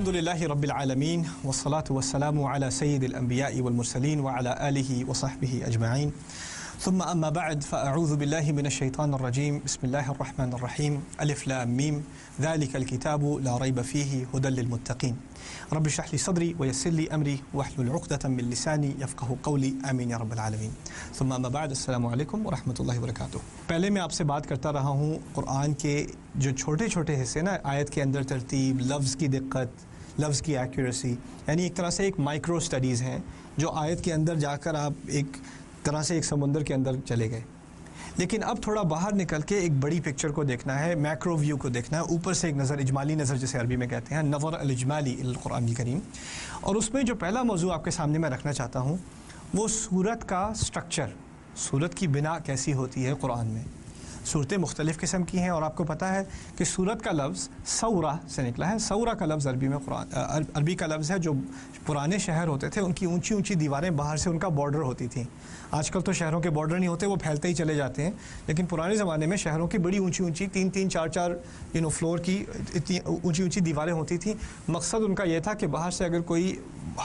الحمدللہ رب العالمین والصلاة والسلام علی سید الانبیاء والمرسلین وعلی آلہ وصحبہ اجمعین ثم اما بعد فاعوذ باللہ من الشیطان الرجیم بسم اللہ الرحمن الرحیم الف لام میم ذالک الکتاب لا ریب فیہ ھدی للمتقین رب اشرح لی صدری ویسر لی امری واحلل عقدۃ من لسانی یفقہوا قولی آمین یا رب العالمین ثم اما بعد السلام علیکم ورحمۃ اللہ وبرکاتہ۔ پہلے میں آپ سے بات کرتا رہا ہوں قرآن کے جو چھوٹے چھوٹے حصے نا، آیت کے اندر ترتیب، لفظ کی دقت، لفظ کی ایکوریسی، یعنی ایک طرح سے ایک مائکرو سٹڈیز ہیں جو آیت کے اندر جا کر آپ ایک طرح سے ایک سمندر کے اندر چلے گئے۔ لیکن اب تھوڑا باہر نکل کے ایک بڑی پکچر کو دیکھنا ہے، میکرو ویو کو دیکھنا ہے، اوپر سے ایک نظر، اجمالی نظر جسے عربی میں کہتے ہیں، نظر الاجمالی القرآن الکریم۔ اور اس میں جو پہلا موضوع آپ کے سامنے میں رکھنا چاہتا ہوں وہ سورت کا سٹرکچر، سورت کی بنا کیسی ہوتی ہے قرآن میں۔ صورتیں مختلف قسم کی ہیں اور آپ کو پتہ ہے کہ سورت کا لفظ سورہ سے نکلا ہے۔ سورہ کا لفظ عربی میں عربی کا لفظ ہے۔ جو پرانے شہر ہوتے تھے ان کی اونچی اونچی دیواریں باہر سے ان کا بارڈر ہوتی تھیں۔ آج کل تو شہروں کے بارڈر نہیں ہوتے، وہ پھیلتے ہی چلے جاتے ہیں، لیکن پرانے زمانے میں شہروں کی بڑی اونچی اونچی 3-3 4-4 فلور کی اتنی اونچی اونچی دیواریں ہوتی تھیں۔ مقصد ان کا یہ تھا کہ باہر سے اگر کوئی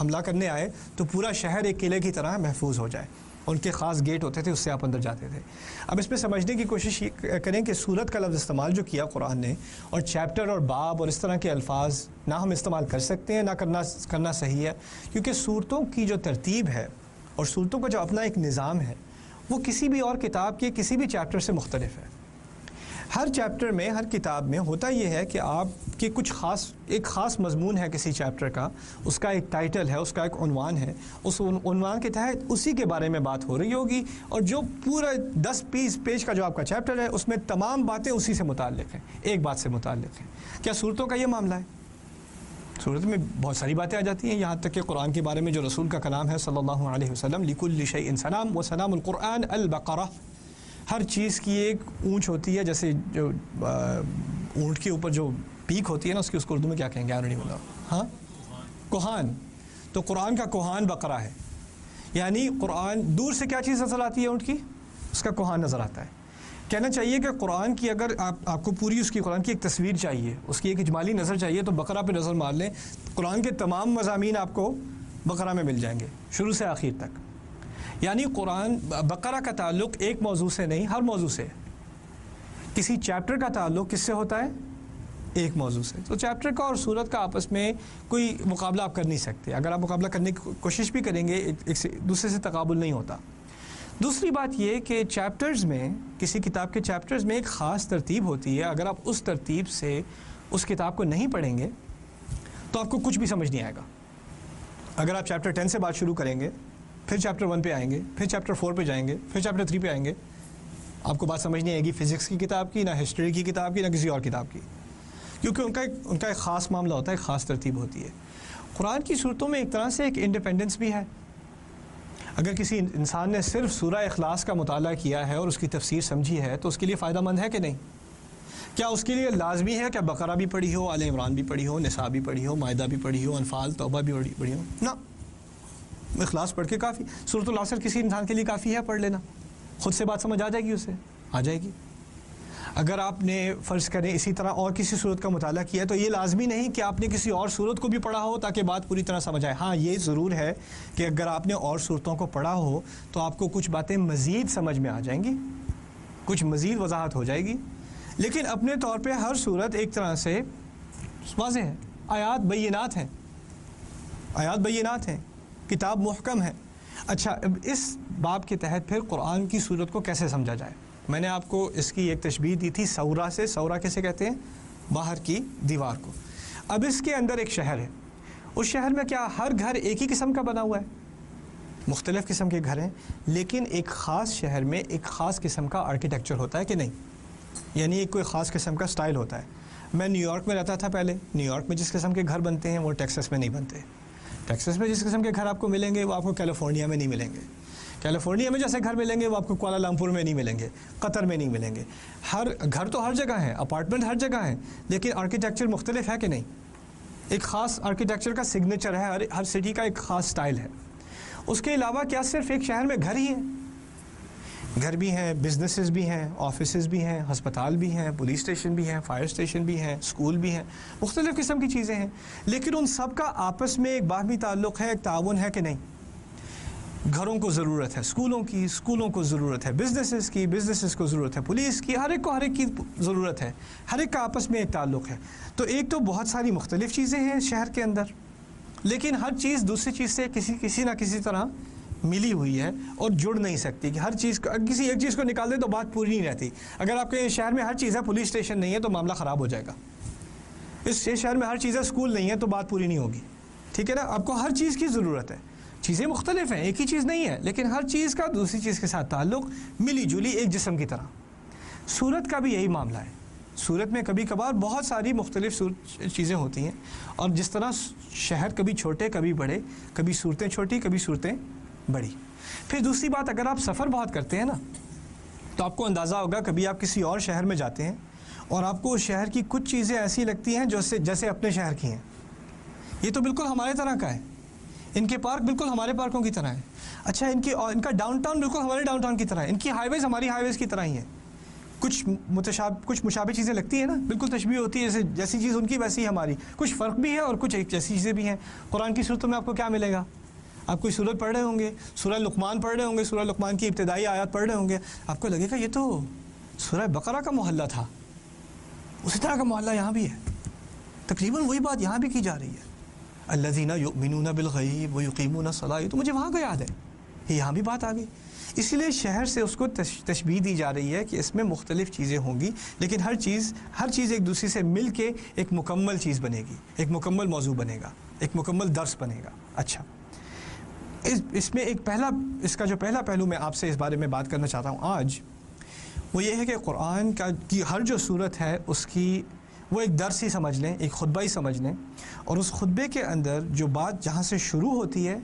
حملہ کرنے آئے تو پورا شہر ایک قلعے کی طرح محفوظ ہو جائے۔ ان کے خاص گیٹ ہوتے تھے، اس سے آپ اندر جاتے تھے۔ اب اس میں سمجھنے کی کوشش کریں کہ سورت کا لفظ استعمال جو کیا قرآن نے، اور چیپٹر اور باب اور اس طرح کے الفاظ نہ ہم استعمال کر سکتے ہیں، نہ کرنا صحیح ہے، کیونکہ صورتوں کی جو ترتیب ہے اور صورتوں کا جو اپنا ایک نظام ہے وہ کسی بھی اور کتاب کے کسی بھی چیپٹر سے مختلف ہے۔ ہر چیپٹر میں، ہر کتاب میں ہوتا یہ ہے کہ آپ کے کچھ ایک خاص مضمون ہے کسی چیپٹر کا، اس کا ایک ٹائٹل ہے، اس کا ایک عنوان ہے، اس عنوان کے تحت اسی کے بارے میں بات ہو رہی ہوگی، اور جو پورا 10-20 پیج کا جو آپ کا چیپٹر ہے اس میں تمام باتیں اسی سے متعلق ہیں، ایک بات سے متعلق ہیں۔ کیا صورتوں کا یہ معاملہ ہے؟ صورت میں بہت ساری باتیں آ جاتی ہیں، یہاں تک کہ قرآن کے بارے میں جو رسول کا کلام ہے صلی اللہ علیہ وسلم، لِكُلِّ شَيْءٍ سَلَامٌ وَسَلَامُ الْقُرْآنِ الْبَقَرَةُ، ہر چیز کی ایک اونچ ہوتی ہے، جیسے جو اونٹ کے اوپر جو پیک ہوتی ہے نا، اس کو اردو میں کیا کہیں گے؟ آ نہیں بولا، ہاں، کوہان۔ تو قرآن کا کوہان بقرہ ہے، یعنی قرآن دور سے کیا چیز نظر آتی ہے اونٹ کی؟ اس کا کوہان نظر آتا ہے۔ کہنا چاہیے کہ قرآن کی اگر آپ کو پوری اس کی قرآن کی ایک تصویر چاہیے، اس کی ایک اجمالی نظر چاہیے، تو بقرہ پہ نظر مار لیں، قرآن کے تمام مضامین آپ کو بقرہ میں مل جائیں گے شروع سے آخر تک۔ یعنی بقرہ کا تعلق ایک موضوع سے نہیں، ہر موضوع سے۔ کسی چیپٹر کا تعلق کس سے ہوتا ہے؟ ایک موضوع سے۔ تو چیپٹر کا اور سورت کا آپس میں کوئی مقابلہ آپ کر نہیں سکتے۔ اگر آپ مقابلہ کرنے کی کوشش بھی کریں گے، ایک دوسرے سے تقابل نہیں ہوتا۔ دوسری بات یہ کہ چیپٹرز میں، کسی کتاب کے چیپٹرز میں ایک خاص ترتیب ہوتی ہے۔ اگر آپ اس ترتیب سے اس کتاب کو نہیں پڑھیں گے تو آپ کو کچھ بھی سمجھ نہیں آئے گا۔ اگر آپ چیپٹر 10 سے بات شروع کریں گے، پھر چیپٹر 1 پہ آئیں گے، پھر چیپٹر 4 پہ جائیں گے، پھر چیپٹر 3 پہ آئیں گے، آپ کو بات سمجھ نہیں آئے گی فزکس کی کتاب کی، نہ ہسٹری کی کتاب کی، نہ کسی اور کتاب کی، کیونکہ ان کا ایک خاص معاملہ ہوتا ہے، ایک خاص ترتیب ہوتی ہے۔ قرآن کی صورتوں میں ایک طرح سے ایک انڈیپینڈنس بھی ہے۔ اگر کسی انسان نے صرف سورہ اخلاص کا مطالعہ کیا ہے اور اس کی تفسیر سمجھی ہے تو اس کے لیے فائدہ مند ہے کہ نہیں؟ کیا اس کے لیے لازمی ہے کہ بقرہ بھی پڑھی ہو، آل عمران بھی پڑھی ہو، نساء بھی پڑھی ہو، مائدہ بھی پڑھی ہو، انفال، توبہ بھی پڑھی ہو؟ نہ، اخلاص پڑھ کے کافی۔ سورۃ العصر کسی انسان کے لیے کافی ہے پڑھ لینا، خود سے بات سمجھ آ جائے گی، اسے آ جائے گی۔ اگر آپ نے فرض کریں اسی طرح اور کسی صورت کا مطالعہ کیا ہے تو یہ لازمی نہیں کہ آپ نے کسی اور صورت کو بھی پڑھا ہو تاکہ بات پوری طرح سمجھ آئے۔ ہاں، یہ ضرور ہے کہ اگر آپ نے اور صورتوں کو پڑھا ہو تو آپ کو کچھ باتیں مزید سمجھ میں آ جائیں گی، کچھ مزید وضاحت ہو جائے گی، لیکن اپنے طور پہ ہر صورت ایک طرح سے واضح ہے۔ آیات بینات ہیں، آیات بینات ہیں، کتاب محکم ہے۔ اچھا، اب اس باب کے تحت پھر قرآن کی صورت کو کیسے سمجھا جائے؟ میں نے آپ کو اس کی ایک تشبیہ دی تھی سورہ سے۔ سورہ کیسے کہتے ہیں؟ باہر کی دیوار کو۔ اب اس کے اندر ایک شہر ہے، اس شہر میں کیا ہر گھر ایک ہی قسم کا بنا ہوا ہے؟ مختلف قسم کے گھر ہیں، لیکن ایک خاص شہر میں ایک خاص قسم کا آرکیٹیکچر ہوتا ہے کہ نہیں؟ یعنی ایک کوئی خاص قسم کا سٹائل ہوتا ہے۔ میں نیو یارک میں رہتا تھا پہلے، نیو یارک میں جس قسم کے گھر بنتے ہیں وہ ٹیکساس میں نہیں بنتے۔ ٹیکساس میں جس قسم کے گھر آپ کو ملیں گے وہ آپ کو کیلیفورنیا میں نہیں ملیں گے۔ کیلیفورنیا میں جیسے گھر ملیں گے وہ آپ کو کوالالمپور میں نہیں ملیں گے، قطر میں نہیں ملیں گے۔ ہر گھر تو ہر جگہ ہیں، اپارٹمنٹ ہر جگہ ہیں، لیکن آرکیٹیکچر مختلف ہے کہ نہیں؟ ایک خاص آرکیٹیکچر کا سگنیچر ہے، ہر سٹی کا ایک خاص سٹائل ہے۔ اس کے علاوہ کیا صرف ایک شہر میں گھر ہی ہے؟ گھر بھی ہیں، بزنسز بھی ہیں، آفیسز بھی ہیں، ہسپتال بھی ہیں، پولیس اسٹیشن بھی ہیں، فائر اسٹیشن بھی ہیں، اسکول بھی ہیں، مختلف قسم کی چیزیں ہیں، لیکن ان سب کا آپس میں ایک باہمی تعلق ہے، ایک تعاون ہے کہ نہیں؟ گھروں کو ضرورت ہے اسکولوں کی، اسکولوں کو ضرورت ہے بزنسز کی، بزنسز کو ضرورت ہے پولیس کی، ہر ایک کی ضرورت ہے، ہر ایک کا آپس میں ایک تعلق ہے۔ تو ایک تو بہت ساری مختلف چیزیں ہیں شہر کے اندر، لیکن ہر چیز دوسری چیز سے کسی نہ کسی طرح ملی ہوئی ہے اور جڑ نہیں سکتی کہ ہر چیز کو کسی ایک چیز کو نکال دیں تو بات پوری نہیں رہتی۔ اگر آپ کے شہر میں ہر چیز ہے، پولیس اسٹیشن نہیں ہے تو معاملہ خراب ہو جائے گا۔ اس شہر میں ہر چیز ہے، اسکول نہیں ہے تو بات پوری نہیں ہوگی، ٹھیک ہے نا؟ آپ کو ہر چیز کی ضرورت ہے، چیزیں مختلف ہیں، ایک ہی چیز نہیں ہے، لیکن ہر چیز کا دوسری چیز کے ساتھ تعلق ملی جلی ایک جسم کی طرح۔ صورت کا بھی یہی معاملہ ہے، صورت میں کبھی کبھار بہت ساری مختلف چیزیں ہوتی ہیں، اور جس طرح شہر کبھی چھوٹے کبھی بڑے، کبھی صورتیں چھوٹی کبھی صورتیں بڑی۔ پھر دوسری بات، اگر آپ سفر بہت کرتے ہیں نا تو آپ کو اندازہ ہوگا، کبھی آپ کسی اور شہر میں جاتے ہیں اور آپ کو اس شہر کی کچھ چیزیں ایسی لگتی ہیں جیسے اپنے شہر کی ہیں، یہ تو بالکل ہمارے طرح کا ہے، ان کے پارک بالکل ہمارے پارکوں کی طرح ہیں، اچھا ان کا ڈاؤن ٹاؤن بالکل ہمارے ڈاؤن ٹاؤن کی طرح ہے، ان کی ہائی ویز ہماری ہائی ویز کی طرح ہی ہیں، کچھ مشابہ چیزیں لگتی ہیں نا، بالکل تشبیہ ہوتی ہے، جیسی چیز ان کی ویسی ہماری، کچھ فرق بھی ہے اور کچھ ایک جیسی چیزیں بھی ہیں۔ قرآن کی صورتوں میں آپ کو کیا ملے گا؟ آپ کوئی سورت پڑھ رہے ہوں گے، سورہ لقمان پڑھ رہے ہوں گے، سورہ لقمان کی ابتدائی آیات پڑھ رہے ہوں گے، آپ کو لگے گا یہ تو سورہ بقرہ کا محلہ تھا، اسی طرح کا محلہ یہاں بھی ہے، تقریباً وہی بات یہاں بھی کی جا رہی ہے، الذین یؤمنون بالغیب ویقیمون الصلاۃ، یہ تو مجھے وہاں کا یاد ہے، یہاں بھی بات آ گئی۔ اسی لیے شہر سے اس کو تشبیہ دی جا رہی ہے کہ اس میں مختلف چیزیں ہوں گی، لیکن ہر چیز ایک دوسرے سے مل کے ایک مکمل چیز بنے گی، ایک مکمل موضوع بنے گا، ایک مکمل درس بنے گا۔ اچھا، اس میں اس کا جو پہلا پہلو میں آپ سے اس بارے میں بات کرنا چاہتا ہوں آج، وہ یہ ہے کہ قرآن کی ہر جو صورت ہے اس کی وہ ایک درس ہی سمجھ لیں، ایک خطبہ ہی سمجھ لیں، اور اس خطبے کے اندر جو بات جہاں سے شروع ہوتی ہے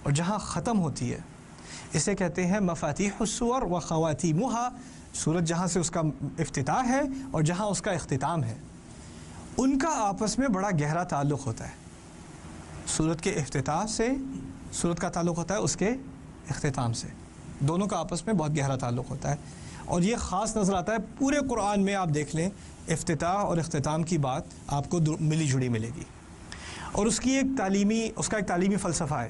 اور جہاں ختم ہوتی ہے، اسے کہتے ہیں مفاتیح السور و خواتیمها، صورت جہاں سے اس کا افتتاح ہے اور جہاں اس کا اختتام ہے، ان کا آپس میں بڑا گہرا تعلق ہوتا ہے۔ صورت کے افتتاح سے صورت کا تعلق ہوتا ہے اس کے اختتام سے، دونوں کا آپس میں بہت گہرا تعلق ہوتا ہے، اور یہ خاص نظر آتا ہے پورے قرآن میں۔ آپ دیکھ لیں، افتتاح اور اختتام کی بات آپ کو ملی جڑی ملے گی، اور اس کا ایک تعلیمی فلسفہ ہے۔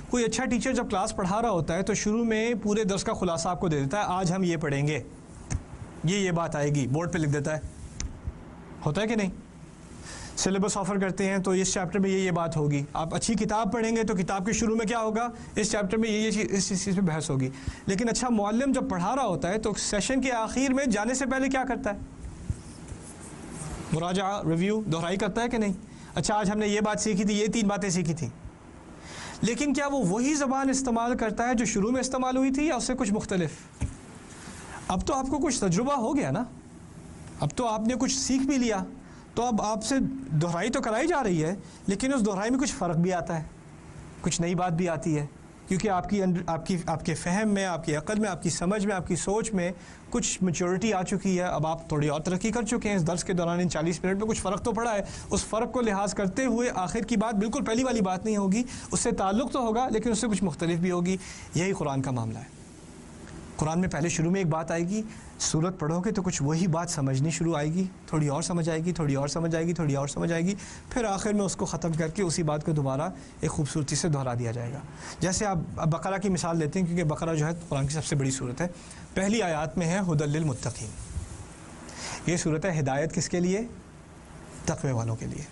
کوئی اچھا ٹیچر جب کلاس پڑھا رہا ہوتا ہے تو شروع میں پورے درس کا خلاصہ آپ کو دے دیتا ہے، آج ہم یہ پڑھیں گے، یہ بات آئے گی، بورڈ پہ لکھ دیتا ہے، ہوتا ہے کہ نہیں؟ سلیبس آفر کرتے ہیں تو اس چیپٹر میں یہ بات ہوگی، آپ اچھی کتاب پڑھیں گے تو کتاب کے شروع میں کیا ہوگا، اس چیپٹر میں یہ چیز، اس چیز پہ بحث ہوگی۔ لیکن اچھا معلم جب پڑھا رہا ہوتا ہے تو سیشن کے آخر میں جانے سے پہلے کیا کرتا ہے؟ مراجعہ، ریویو، دہرائی کرتا ہے کہ نہیں؟ اچھا آج ہم نے یہ بات سیکھی تھی، یہ 3 باتیں سیکھی تھیں، لیکن کیا وہ وہی زبان استعمال کرتا ہے جو شروع میں استعمال ہوئی تھی یا اس سے کچھ مختلف؟ اب تو آپ کو کچھ تجربہ ہو گیا نا، اب تو آپ نے کچھ سیکھ بھی لیا، تو اب آپ سے دہرائی تو کرائی جا رہی ہے، لیکن اس دہرائی میں کچھ فرق بھی آتا ہے، کچھ نئی بات بھی آتی ہے، کیونکہ آپ کے فہم میں، آپ کی عقل میں، آپ کی سمجھ میں، آپ کی سوچ میں کچھ میچورٹی آ چکی ہے، اب آپ تھوڑی اور ترقی کر چکے ہیں، اس درس کے دوران ان 40 منٹ میں کچھ فرق تو پڑا ہے، اس فرق کو لحاظ کرتے ہوئے آخر کی بات بالکل پہلی والی بات نہیں ہوگی، اس سے تعلق تو ہوگا لیکن اس سے کچھ مختلف بھی ہوگی۔ یہی قرآن کا معاملہ ہے۔ قرآن میں پہلے شروع میں ایک بات آئے گی، سورت پڑھو گے تو کچھ وہی بات سمجھنی شروع آئے گی، تھوڑی اور سمجھ آئے گی، تھوڑی اور سمجھ آئے گی، تھوڑی اور سمجھ آئے گی، پھر آخر میں اس کو ختم کر کے اسی بات کو دوبارہ ایک خوبصورتی سے دہرا دیا جائے گا۔ جیسے آپ بقرہ کی مثال لیتے ہیں، کیونکہ بقرہ جو ہے قرآن کی سب سے بڑی صورت ہے، پہلی آیات میں ہے ھدی للمتقین، یہ صورت ہے ہدایت کس کے لیے؟ تقوی والوں کے لیے۔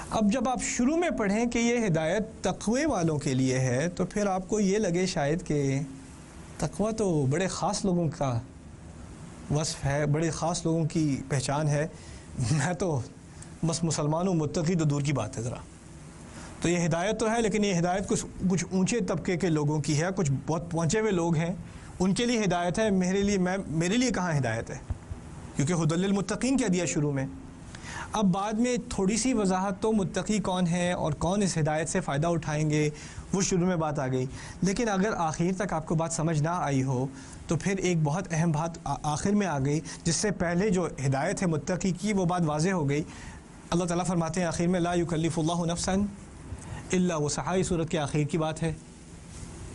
اب جب آپ شروع میں پڑھیں کہ یہ ہدایت تقوی والوں کے لیے ہے تو پھر آپ کو یہ لگے شاید کہ تقوی تو بڑے خاص لوگوں کا وصف ہے، بڑے خاص لوگوں کی پہچان ہے، میں تو بس مسلمان ہوں، متقی تو دور کی بات ہے ذرا۔ تو یہ ہدایت تو ہے، لیکن یہ ہدایت کچھ اونچے طبقے کے لوگوں کی ہے، کچھ بہت پہنچے ہوئے لوگ ہیں ان کے لیے ہدایت ہے، میرے لیے کہاں ہدایت ہے؟ کیونکہ ھدی للمتقین کہہ دیا شروع میں۔ اب بعد میں تھوڑی سی وضاحت تو متقی کون ہے اور کون اس ہدایت سے فائدہ اٹھائیں گے، وہ شروع میں بات آ گئی، لیکن اگر آخر تک آپ کو بات سمجھ نہ آئی ہو تو پھر ایک بہت اہم بات آخر میں آ گئی، جس سے پہلے جو ہدایت ہے متقی کی وہ بات واضح ہو گئی۔ اللہ تعالیٰ فرماتے ہیں آخر میں لا یکلف اللہ نفسا الا وسعہا، صورت کے آخر کی بات ہے،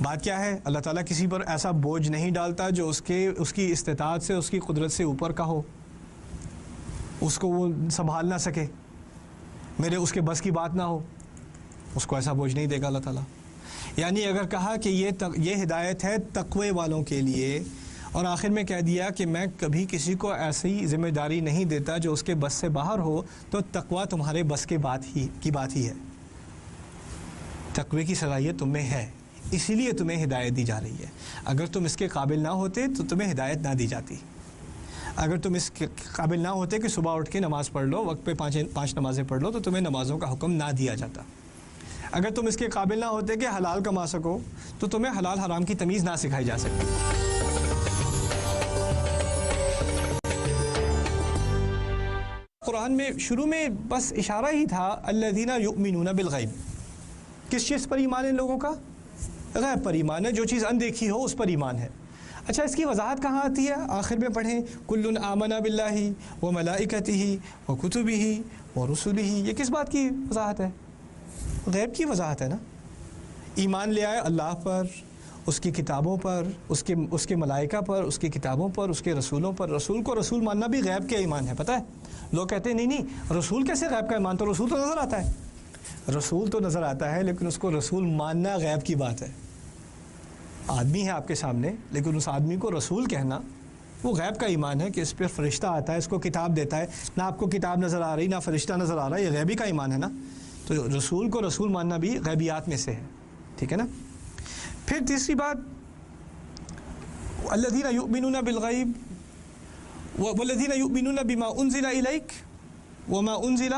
بات کیا ہے؟ اللہ تعالیٰ کسی پر ایسا بوجھ نہیں ڈالتا جو اس کی استطاعت سے، اس کی قدرت سے اوپر کا ہو، اس کو وہ سنبھال نہ سکے، اس کے بس کی بات نہ ہو، اس کو ایسا بوجھ نہیں دے گا اللہ تعالیٰ۔ یعنی اگر کہا کہ یہ ہدایت ہے تقوی والوں کے لیے، اور آخر میں کہہ دیا کہ میں کبھی کسی کو ایسی ذمہ داری نہیں دیتا جو اس کے بس سے باہر ہو، تو تقوی تمہارے بس کی بات ہی ہے، تقوی کی صلاحیت تم میں ہے، اسی لیے تمہیں ہدایت دی جا رہی ہے۔ اگر تم اس کے قابل نہ ہوتے تو تمہیں ہدایت نہ دی جاتی۔ اگر تم اس کے قابل نہ ہوتے کہ صبح اٹھ کے نماز پڑھ لو، وقت پہ پانچ نمازیں پڑھ لو، تو تمہیں نمازوں کا حکم نہ دیا جاتا۔ اگر تم اس کے قابل نہ ہوتے کہ حلال کما سکو، تو تمہیں حلال حرام کی تمیز نہ سکھائی جا سکتی۔ قرآن میں شروع میں بس اشارہ ہی تھا الذین یؤمنون بالغیب۔ کس چیز پر ایمان ہے ان لوگوں کا؟ غیب پر ایمان ہے، جو چیز اندیکھی ہو اس پر ایمان ہے۔ اچھا، اس کی وضاحت کہاں آتی ہے؟ آخر میں پڑھیں کل آمن باللہ وملائکتہ وکتبہ ورسلہ۔ یہ کس بات کی وضاحت ہے؟ غیب کی وضاحت ہے نا۔ ایمان لے آئے اللہ پر، اس کی کتابوں پر، اس کے ملائکہ پر، اس کی کتابوں پر، اس کے رسولوں پر۔ رسول کو رسول ماننا بھی غیب کا ایمان ہے، پتہ ہے؟ لوگ کہتے ہیں نہیں رسول کیسے غیب کا ایمان؟ تو رسول تو نظر آتا ہے، رسول تو نظر آتا ہے، لیکن اس کو رسول ماننا غیب کی بات ہے۔ آدمی ہے آپ کے سامنے، لیکن اس آدمی کو رسول کہنا وہ غیب کا ایمان ہے کہ اس پہ فرشتہ آتا ہے، اس کو کتاب دیتا ہے۔ نہ آپ کو کتاب نظر آ رہی، نہ فرشتہ نظر آ رہا، یہ غیبی کا ایمان ہے نا۔ تو رسول کو رسول ماننا بھی غیبیات میں سے ہے، ٹھیک ہے نا۔ پھر تیسری بات الذین یؤمنون بالغیب والذین یؤمنون بما انزل الیک وما انزل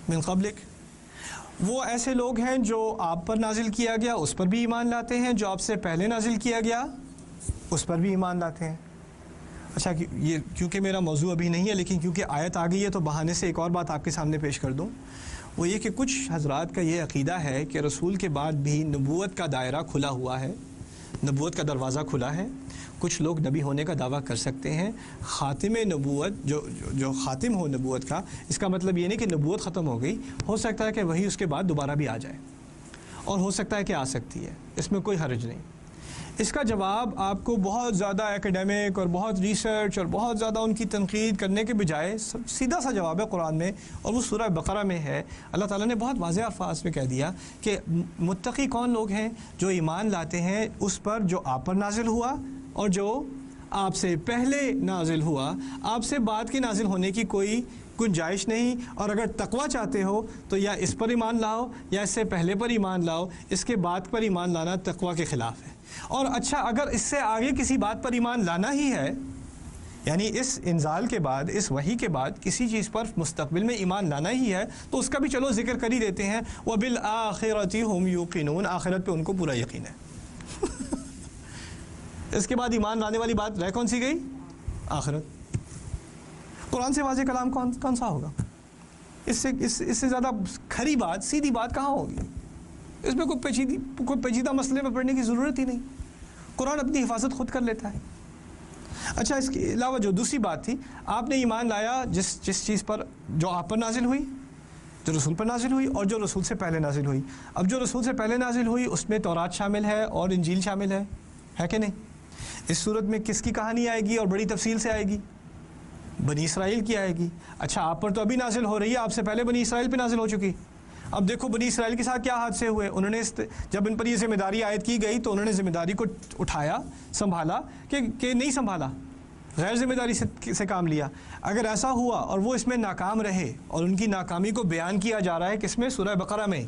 من قبلک۔ وہ ایسے لوگ ہیں جو آپ پر نازل کیا گیا اس پر بھی ایمان لاتے ہیں، جو آپ سے پہلے نازل کیا گیا اس پر بھی ایمان لاتے ہیں۔ اچھا، یہ کیونکہ میرا موضوع ابھی نہیں ہے، لیکن کیونکہ آیت آ گئی ہے تو بہانے سے ایک اور بات آپ کے سامنے پیش کر دوں۔ وہ یہ کہ کچھ حضرات کا یہ عقیدہ ہے کہ رسول کے بعد بھی نبوت کا دائرہ کھلا ہوا ہے، نبوت کا دروازہ کھلا ہے۔ کچھ لوگ نبی ہونے کا دعویٰ کر سکتے ہیں، خاتم نبوت جو خاتم ہو نبوت کا، اس کا مطلب یہ نہیں کہ نبوت ختم ہو گئی، ہو سکتا ہے کہ وہی اس کے بعد دوبارہ بھی آ جائے، اور ہو سکتا ہے کہ آ سکتی ہے، اس میں کوئی حرج نہیں۔ اس کا جواب آپ کو بہت زیادہ ایکیڈیمک اور بہت ریسرچ اور بہت زیادہ ان کی تنقید کرنے کے بجائے سیدھا سا جواب ہے قرآن میں، اور وہ سورہ بقرہ میں ہے۔ اللہ تعالیٰ نے بہت واضح الفاظ میں کہہ دیا کہ متقی کون لوگ ہیں؟ جو ایمان لاتے ہیں اس پر جو آپ پر نازل ہوا اور جو آپ سے پہلے نازل ہوا۔ آپ سے بعد کے نازل ہونے کی کوئی گنجائش نہیں، اور اگر تقوی چاہتے ہو تو یا اس پر ایمان لاؤ یا اس سے پہلے پر ایمان لاؤ، اس کے بعد پر ایمان لانا تقوی کے خلاف ہے۔ اور اچھا، اگر اس سے آگے کسی بات پر ایمان لانا ہی ہے، یعنی اس انزال کے بعد، اس وحی کے بعد کسی چیز پر مستقبل میں ایمان لانا ہی ہے، تو اس کا بھی چلو ذکر کر ہی دیتے ہیں، وَبِالْآخِرَةِ هُمْ يُوقِنُونَ، آخرت پہ ان کو پورا یقین ہے۔ اس کے بعد ایمان لانے والی بات رہ کون سی گئی؟ آخرت۔ قرآن سے واضح کلام کون سا ہوگا؟ اس سے زیادہ کھری بات، سیدھی بات کہاں ہوگی؟ اس میں کوئی پیچیدہ مسئلے میں پڑھنے کی ضرورت ہی نہیں، قرآن اپنی حفاظت خود کر لیتا ہے۔ اچھا، اس کے علاوہ جو دوسری بات تھی، آپ نے ایمان لایا جس چیز پر جو آپ پر نازل ہوئی، جو رسول پر نازل ہوئی، اور جو رسول سے پہلے نازل ہوئی۔ اب جو رسول سے پہلے نازل ہوئی اس میں تورات شامل ہے اور انجیل شامل ہے کہ نہیں؟ اس صورت میں کس کی کہانی آئے گی اور بڑی تفصیل سے آئے گی؟ بنی اسرائیل کی آئے گی۔ اچھا، آپ پر تو ابھی نازل ہو رہی ہے، آپ سے پہلے بنی اسرائیل پہ نازل ہو چکی۔ اب دیکھو بنی اسرائیل کے ساتھ کیا حادثے ہوئے۔ انہوں نے جب ان پر یہ ذمہ داری عائد کی گئی تو انہوں نے ذمہ داری کو اٹھایا، سنبھالا کہ نہیں سنبھالا، غیر ذمہ داری سے کام لیا۔ اگر ایسا ہوا اور وہ اس میں ناکام رہے، اور ان کی ناکامی کو بیان کیا جا رہا ہے کس میں؟ سورہ بقرہ میں،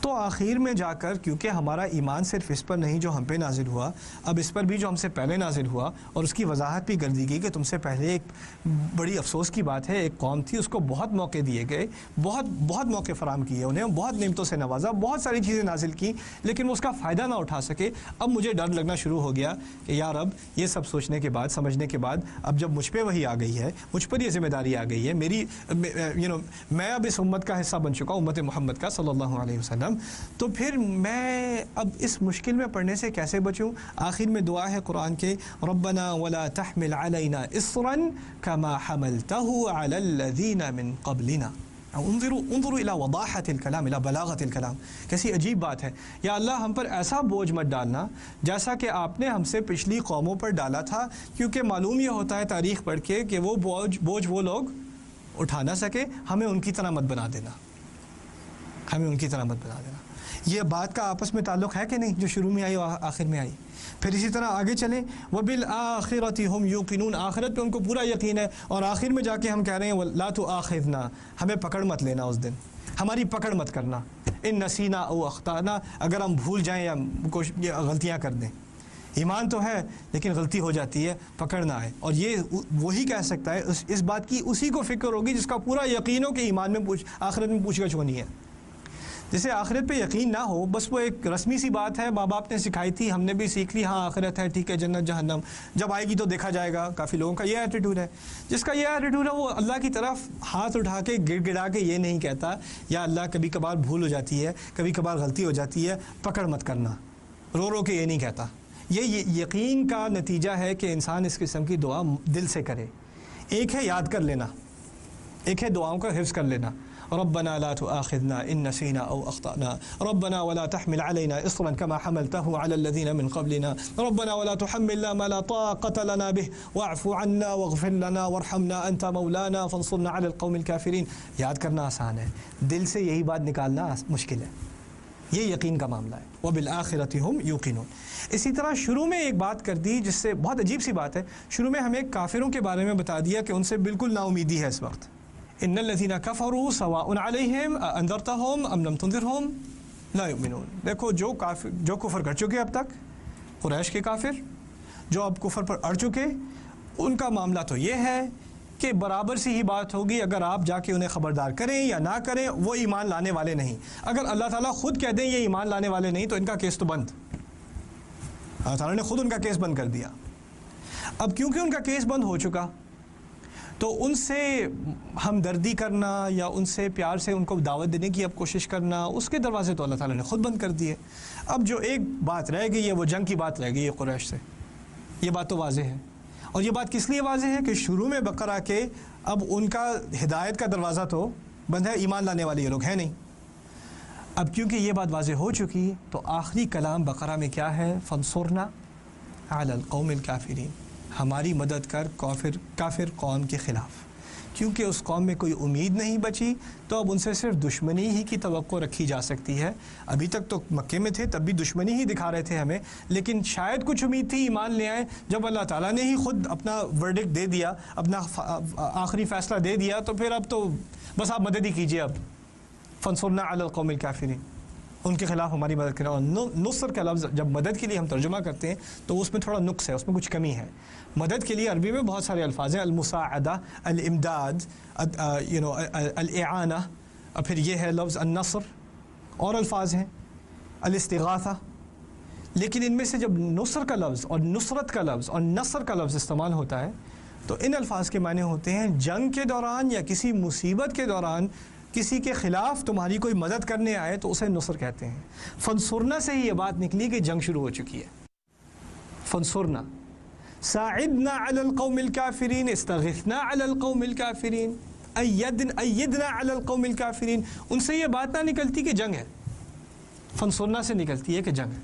تو آخر میں جا کر کیونکہ ہمارا ایمان صرف اس پر نہیں جو ہم پہ نازل ہوا، اب اس پر بھی جو ہم سے پہلے نازل ہوا، اور اس کی وضاحت بھی کر دی گئی کہ تم سے پہلے ایک بڑی افسوس کی بات ہے، ایک قوم تھی، اس کو بہت موقع دیے گئے، بہت موقع فراہم کیے انہیں، بہت نعمتوں سے نوازا، بہت ساری چیزیں نازل کی، لیکن وہ اس کا فائدہ نہ اٹھا سکے۔ اب مجھے ڈر لگنا شروع ہو گیا کہ یار اب یہ سب سوچنے کے بعد، سمجھنے کے بعد، اب جب مجھ پہ وہی آ گئی ہے، مجھ پر یہ ذمہ داری آ گئی ہے، میں اب اس امت کا حصہ بن چکا، امت محمد کا صلی اللہ علیہ وسلم، تو پھر میں اب اس مشکل میں پڑھنے سے کیسے بچوں؟ آخر میں دعا ہے قرآن کے، ربنا ولا تحمل علینا اصرا کما حملتہ علی الذین من قبلنا۔ انظروا الی وضاحت الکلام الی بلاغت الکلام. کیسی عجیب بات ہے. یا اللہ ہم پر ایسا بوجھ مت ڈالنا جیسا کہ آپ نے ہم سے پچھلی قوموں پر ڈالا تھا، کیونکہ معلوم یہ ہوتا ہے تاریخ پڑھ کے کہ وہ بوجھ وہ لوگ اٹھا نہ سکے. ہمیں ان کی طرح مت بنا دینا، ہمیں ان کی طرح مت بنا دینا. یہ بات کا آپس میں تعلق ہے کہ نہیں جو شروع میں آئی اور آخر میں آئی؟ پھر اسی طرح آگے چلیں، وَبِالْآخِرَةِ هُمْ يُوقِنُونَ، آخرت پہ ان کو پورا یقین ہے. اور آخر میں جا کے ہم کہہ رہے ہیں لَا تُؤَاخِذْنَا، ہمیں پکڑ مت لینا اس دن، ہماری پکڑ مت کرنا. إِن نَسِينَا أَوْ أَخْطَأْنَا، اگر ہم بھول جائیں یا غلطیاں کر دیں. ایمان تو ہے لیکن غلطی ہو جاتی ہے، پکڑ نہ آئے. اور یہ وہی کہہ سکتا ہے، اس بات کی اسی کو فکر ہوگی جس کا پورا یقین ہو کہ ایمان میں آخرت میں پوچھ گچھ ہونی ہے. جسے آخرت پہ یقین نہ ہو، بس وہ ایک رسمی سی بات ہے، ماں باپ نے سکھائی تھی، ہم نے بھی سیکھ لی، ہاں آخرت ہے، ٹھیک ہے، جنت جہنم جب آئے گی تو دیکھا جائے گا. کافی لوگوں کا یہ ایٹیٹیوڈ ہے. جس کا یہ ایٹیٹیوڈ ہے وہ اللہ کی طرف ہاتھ اٹھا کے گڑ گڑا کے یہ نہیں کہتا یا اللہ کبھی کبھار بھول ہو جاتی ہے، کبھی کبھار غلطی ہو جاتی ہے، پکڑ مت کرنا، رو رو کے یہ نہیں کہتا. یہ یقین کا نتیجہ ہے کہ انسان اس قسم کی دعا دل سے کرے. ایک ہے یاد کر لینا، ایک ہے دعاؤں کا حفظ کر لینا. ربنا لا تؤاخذنا ان نسينا او اخطانا ربنا ولا تحمل علينا اصرا كما حملته على الذين من قبلنا ربنا ولا تحملنا ما لا طاقة لنا به واعف عنا واغفر لنا وارحمنا انت مولانا فانصرنا على القوم الكافرين. یاد کرنا آسان ہے، دل سے یہی بات نکالنا مشکل ہے. یہ یقین کا معاملہ ہے. وبالآخرة هم يوقنون. اسی طرح شروع میں ایک بات کر دی جس سے بہت عجیب سی بات ہے. شروع میں ہمیں کافروں کے بارے میں بتا دیا کہ ان سے بالکل نا امیدی ہے اس وقت. ان الذين كفروا سواء عليهم انذرتهم ام لم تنذرهم لا يؤمنون. دیکھو جو کفر کر چکے اب تک، قریش کے کافر جو اب کفر پر اڑ چکے، ان کا معاملہ تو یہ ہے کہ برابر سی ہی بات ہوگی. اگر آپ جا کے انہیں خبردار کریں یا نہ کریں، وہ ایمان لانے والے نہیں. اگر اللہ تعالیٰ خود کہہ دیں یہ ایمان لانے والے نہیں تو ان کا کیس تو بند. اللہ تعالیٰ نے خود ان کا کیس بند کر دیا. اب کیونکہ ان کا کیس بند ہو چکا تو ان سے ہمدردی کرنا یا ان سے پیار سے ان کو دعوت دینے کی اب کوشش کرنا، اس کے دروازے تو اللہ تعالیٰ نے خود بند کر دیے. اب جو ایک بات رہ گئی ہے وہ جنگ کی بات رہ گئی ہے قریش سے. یہ بات تو واضح ہے. اور یہ بات کس لیے واضح ہے کہ شروع میں بقرہ کے اب ان کا ہدایت کا دروازہ تو بند ہے، ایمان لانے والے یہ لوگ ہیں نہیں. اب کیونکہ یہ بات واضح ہو چکی تو آخری کلام بقرہ میں کیا ہے؟ فانصرنا علی القوم الکافرین، ہماری مدد کر کافر قوم کے خلاف. کیونکہ اس قوم میں کوئی امید نہیں بچی تو اب ان سے صرف دشمنی ہی کی توقع رکھی جا سکتی ہے. ابھی تک تو مکے میں تھے تب بھی دشمنی ہی دکھا رہے تھے ہمیں، لیکن شاید کچھ امید تھی ایمان لے آئیں. جب اللہ تعالیٰ نے ہی خود اپنا ورڈکٹ دے دیا، اپنا آخری فیصلہ دے دیا، تو پھر اب تو بس آپ مدد ہی کیجئے. اب فانصرنا علی القوم الکافرین، ان کے خلاف ہماری مدد کریں. اور نصر کا لفظ جب مدد کے لیے ہم ترجمہ کرتے ہیں تو اس میں تھوڑا نقص ہے، اس میں کچھ کمی ہے. مدد کے لیے عربی میں بہت سارے الفاظ ہیں، المساعدہ، الامداد، الاعانہ، اور پھر یہ ہے لفظ النصر، اور الفاظ ہیں الاستغاثہ. لیکن ان میں سے جب نصر کا لفظ اور نصرت کا لفظ اور نصر کا لفظ استعمال ہوتا ہے تو ان الفاظ کے معنی ہوتے ہیں جنگ کے دوران یا کسی مصیبت کے دوران کسی کے خلاف تمہاری کوئی مدد کرنے آئے تو اسے نصر کہتے ہیں. فانصرنا سے ہی یہ بات نکلی کہ جنگ شروع ہو چکی ہے. فانصرنا، ساعدنا علی القوم الکافرین، استغثنا علی القوم الکافرین، ایدنا علی القوم الکافرین. ان سے یہ بات نہ نکلتی کہ جنگ ہے، فانصرنا سے نکلتی ہے کہ جنگ ہے،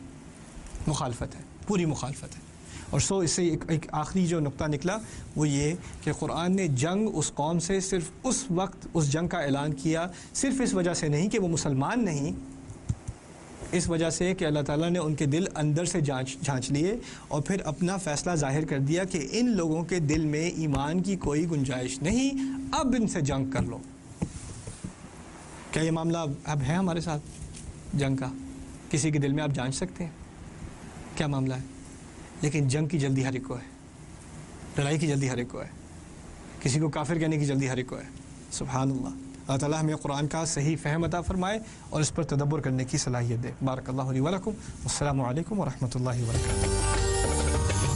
مخالفت ہے، پوری مخالفت ہے. اور اس سے ایک آخری جو نقطہ نکلا وہ یہ کہ قرآن نے جنگ اس قوم سے صرف اس وقت اس جنگ کا اعلان کیا، صرف اس وجہ سے نہیں کہ وہ مسلمان نہیں، اس وجہ سے کہ اللہ تعالیٰ نے ان کے دل اندر سے جھانچ لیے اور پھر اپنا فیصلہ ظاہر کر دیا کہ ان لوگوں کے دل میں ایمان کی کوئی گنجائش نہیں، اب ان سے جنگ کر لو. کیا یہ معاملہ اب ہے ہمارے ساتھ جنگ کا؟ کسی کے دل میں آپ جانچ سکتے ہیں کیا معاملہ ہے؟ لیکن جنگ کی جلدی ہر ایک کو ہے، لڑائی کی جلدی ہر ایک کو ہے، کسی کو کافر کہنے کی جلدی ہر ایک کو ہے. سبحان اللہ. اللہ تعالیٰ ہمیں قرآن کا صحیح فہم عطا فرمائے اور اس پر تدبر کرنے کی صلاحیت دے. بارک اللہ لی و لکم. السلام علیکم ورحمۃ اللہ وبرکاتہ.